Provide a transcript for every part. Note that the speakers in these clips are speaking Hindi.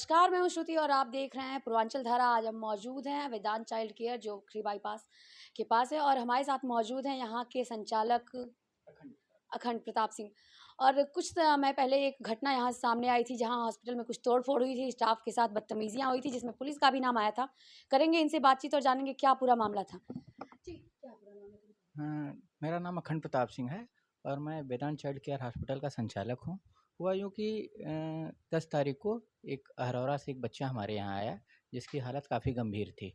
नमस्कार, मैं हूँ श्रुति और आप देख रहे हैं पूर्वांचल धारा। आज हम मौजूद हैं वेदांत चाइल्ड केयर जो खरी बाईपास के पास है और हमारे साथ मौजूद हैं यहाँ के संचालक अखंड प्रताप सिंह। और कुछ समय पहले एक घटना यहाँ सामने आई थी जहाँ हॉस्पिटल में कुछ तोड़फोड़ हुई थी, स्टाफ के साथ बदतमीजियाँ हुई थी जिसमें पुलिस का भी नाम आया था। करेंगे इनसे बातचीत और जानेंगे क्या पूरा मामला था। जी, क्या पूरा मामला था? मेरा नाम अखंड प्रताप सिंह है और मैं वेदांत चाइल्ड केयर हॉस्पिटल का संचालक हूँ। हुआ यूँ कि 10 तारीख को एक अहरौरा से एक बच्चा हमारे यहाँ आया जिसकी हालत काफ़ी गंभीर थी।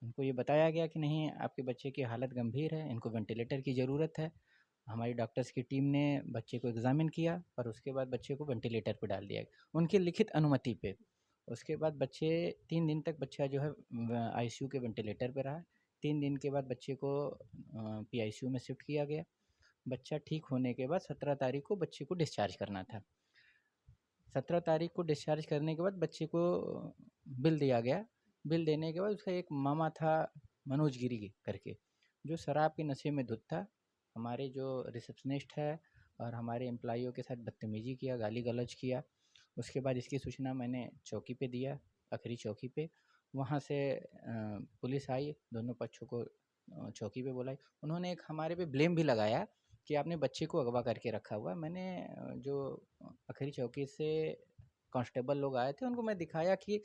उनको ये बताया गया कि नहीं, आपके बच्चे की हालत गंभीर है, इनको वेंटिलेटर की ज़रूरत है। हमारी डॉक्टर्स की टीम ने बच्चे को एग्ज़ामिन किया और उसके बाद बच्चे को वेंटिलेटर पर डाल दिया उनकी लिखित अनुमति पे। उसके बाद बच्चे 3 दिन तक बच्चा जो है आईसीयू के वेंटिलेटर पे रहा। 3 दिन के बाद बच्चे को पीआईसीयू में शिफ्ट किया गया। बच्चा ठीक होने के बाद 17 तारीख को बच्चे को डिस्चार्ज करना था। 17 तारीख को डिस्चार्ज करने के बाद बच्चे को बिल दिया गया। बिल देने के बाद उसका एक मामा था मनोज गिरी करके, जो शराब के नशे में धुत था। हमारे जो रिसेप्शनिस्ट है और हमारे एम्प्लॉइयों के साथ बदतमीजी किया, गाली गलौज किया। उसके बाद इसकी सूचना मैंने चौकी पे दिया, आखिरी चौकी पे। वहाँ से पुलिस आई, दोनों पक्षों को चौकी पे बुलाई। उन्होंने एक हमारे पे ब्लेम भी लगाया कि आपने बच्चे को अगवा करके रखा हुआ है। मैंने जो आखिरी चौकी से कांस्टेबल लोग आए थे उनको मैं दिखाया कि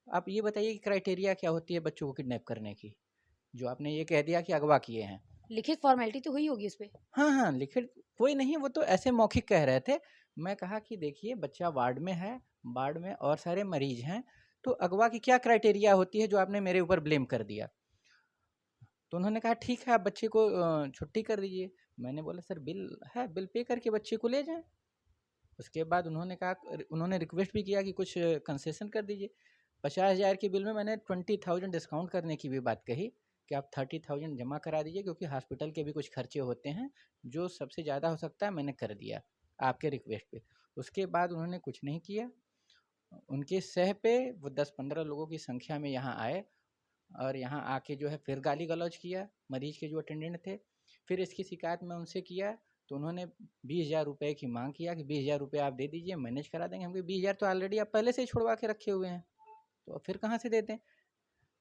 आप ये बताइए कि क्राइटेरिया क्या होती है बच्चों को किडनैप करने की, जो आपने ये कह दिया कि अगवा किए हैं। लिखित फॉर्मेलिटी तो हुई होगी उस पे। हाँ हाँ, लिखित कोई नहीं, वो तो ऐसे मौखिक कह रहे थे। मैं कहा कि देखिए बच्चा वार्ड में है, वार्ड में और सारे मरीज हैं, तो अगवा की क्या क्राइटेरिया होती है जो आपने मेरे ऊपर ब्लेम कर दिया। तो उन्होंने कहा ठीक है, आप बच्चे को छुट्टी कर दीजिए। मैंने बोला सर बिल है, बिल पे करके बच्चे को ले जाएं। उसके बाद उन्होंने रिक्वेस्ट भी किया कि कुछ कंसेशन कर दीजिए। 50,000 के बिल में मैंने 20,000 डिस्काउंट करने की भी बात कही कि आप 30,000 जमा करा दीजिए, क्योंकि हॉस्पिटल के भी कुछ खर्चे होते हैं। जो सबसे ज़्यादा हो सकता है मैंने कर दिया आपके रिक्वेस्ट पे। उसके बाद उन्होंने कुछ नहीं किया। उनके सह पे वो 10-15 लोगों की संख्या में यहाँ आए और यहाँ आके जो है फिर गाली गलौज किया मरीज के जो अटेंडेंट थे। फिर इसकी शिकायत मैं उनसे किया तो उन्होंने 20,000 रुपये की मांग किया कि 20,000 रुपये आप दे दीजिए, मैनेज करा देंगे। हमको 20,000 तो ऑलरेडी आप पहले से ही छुड़वा के रखे हुए हैं, तो फिर कहाँ से देते हैं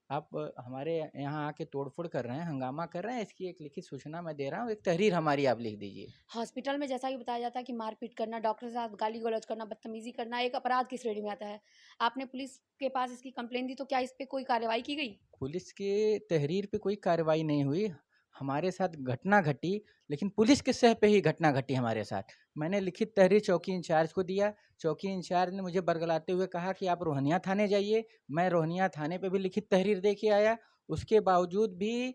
आप। हमारे यहाँ आके तोड़फोड़ कर रहे हैं, हंगामा कर रहे हैं, इसकी एक लिखित सूचना मैं दे रहा हूँ, एक तहरीर हमारी आप लिख दीजिए। हॉस्पिटल में जैसा कि बताया जाता है कि मारपीट करना, डॉक्टर के साथ गाली गलौज करना, बदतमीजी करना एक अपराध की श्रेणी में आता है। आपने पुलिस के पास इसकी कंप्लेंट दी तो क्या इस पे कोई कार्रवाई की गई? पुलिस के तहरीर पे कोई कार्रवाई नहीं हुई। हमारे साथ घटना घटी, लेकिन पुलिस के सह पे ही घटना घटी हमारे साथ। मैंने लिखित तहरीर चौकी इंचार्ज को दिया। चौकी इंचार्ज ने मुझे बरगलाते हुए कहा कि आप रोहनिया थाने जाइए। मैं रोहनिया थाने पे भी लिखित तहरीर दे के आया। उसके बावजूद भी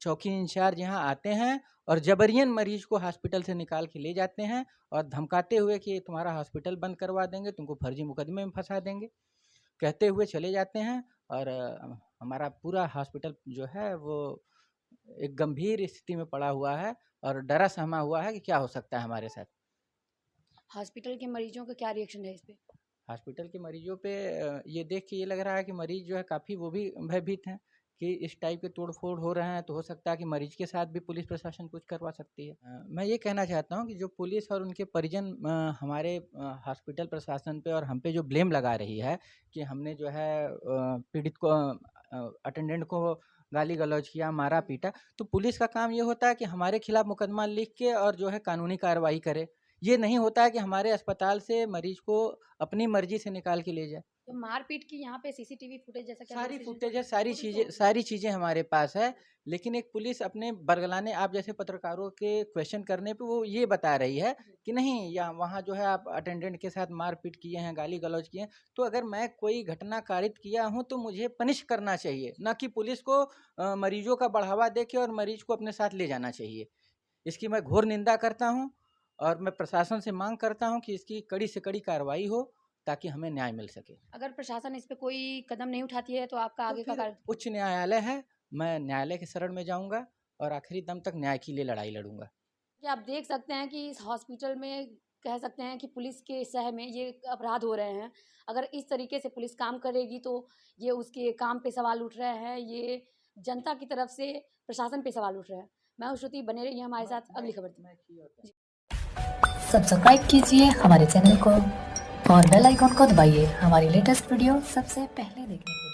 चौकी इंचार्ज यहाँ आते हैं और जबरियन मरीज को हॉस्पिटल से निकाल के ले जाते हैं और धमकाते हुए कि तुम्हारा हॉस्पिटल बंद करवा देंगे, तुमको फर्जी मुकदमे में फंसा देंगे, कहते हुए चले जाते हैं। और हमारा पूरा हॉस्पिटल जो है वो एक गंभीर स्थिति में पड़ा हुआ है और डरा सहमा हुआ है कि क्या हो सकता है हमारे साथ। हॉस्पिटल के मरीजों का क्या रिएक्शन है इस पे? हॉस्पिटल के मरीजों पे ये देख के ये लग रहा है कि मरीज जो है काफ़ी वो भी भयभीत हैं कि इस टाइप के तोड़-फोड़ हो रहे हैं, तो हो सकता है कि मरीज के साथ भी पुलिस प्रशासन कुछ करवा सकती है। मैं ये कहना चाहता हूँ कि जो पुलिस और उनके परिजन हमारे हॉस्पिटल प्रशासन पे और हम पे जो ब्लेम लगा रही है कि हमने जो है पीड़ित को अटेंडेंट को गाली-गलौज किया, मारा-पीटा, तो पुलिस का काम ये होता है कि हमारे खिलाफ मुकदमा लिख के और जो है कानूनी कार्रवाई करे। ये नहीं होता है कि हमारे अस्पताल से मरीज को अपनी मर्जी से निकाल के ले जाए। तो मारपीट की यहाँ पे सीसीटीवी फुटेज जैसा क्या सारी पुलिस स्टेशन फुटेज है, पर? सारी चीज़ें हमारे पास है, लेकिन एक पुलिस अपने बरगलाने आप जैसे पत्रकारों के क्वेश्चन करने पे वो ये बता रही है कि नहीं, या वहाँ जो है आप अटेंडेंट के साथ मारपीट किए हैं, गाली गलौज किए हैं। तो अगर मैं कोई घटना कारित किया हूँ तो मुझे पनिश करना चाहिए, ना कि पुलिस को मरीजों का बढ़ावा दे के और मरीज को अपने साथ ले जाना चाहिए। इसकी मैं घोर निंदा करता हूँ और मैं प्रशासन से मांग करता हूँ कि इसकी कड़ी से कड़ी कार्रवाई हो ताकि हमें न्याय मिल सके। अगर प्रशासन इस पे कोई कदम नहीं उठाती है तो आपका तो आगे का फिर कार्य? उच्च न्यायालय है, मैं न्यायालय की शरण में जाऊँगा और आखिरी दम तक न्याय के लिए लड़ाई लड़ूँगा। कि आप देख सकते हैं कि इस हॉस्पिटल में कह सकते हैं कि पुलिस के सह में ये अपराध हो रहे हैं। अगर इस तरीके से पुलिस काम करेगी तो ये उसके काम पे सवाल उठ रहे हैं, ये जनता की तरफ से प्रशासन पे सवाल उठ रहे हैं। मैं हूँ श्रुति, बने रहिए हमारे साथ अगली खबर तक। सब्सक्राइब कीजिए हमारे चैनल को। और बेल आइकॉन को दबाइए हमारी लेटेस्ट वीडियो सबसे पहले देखने के लिए।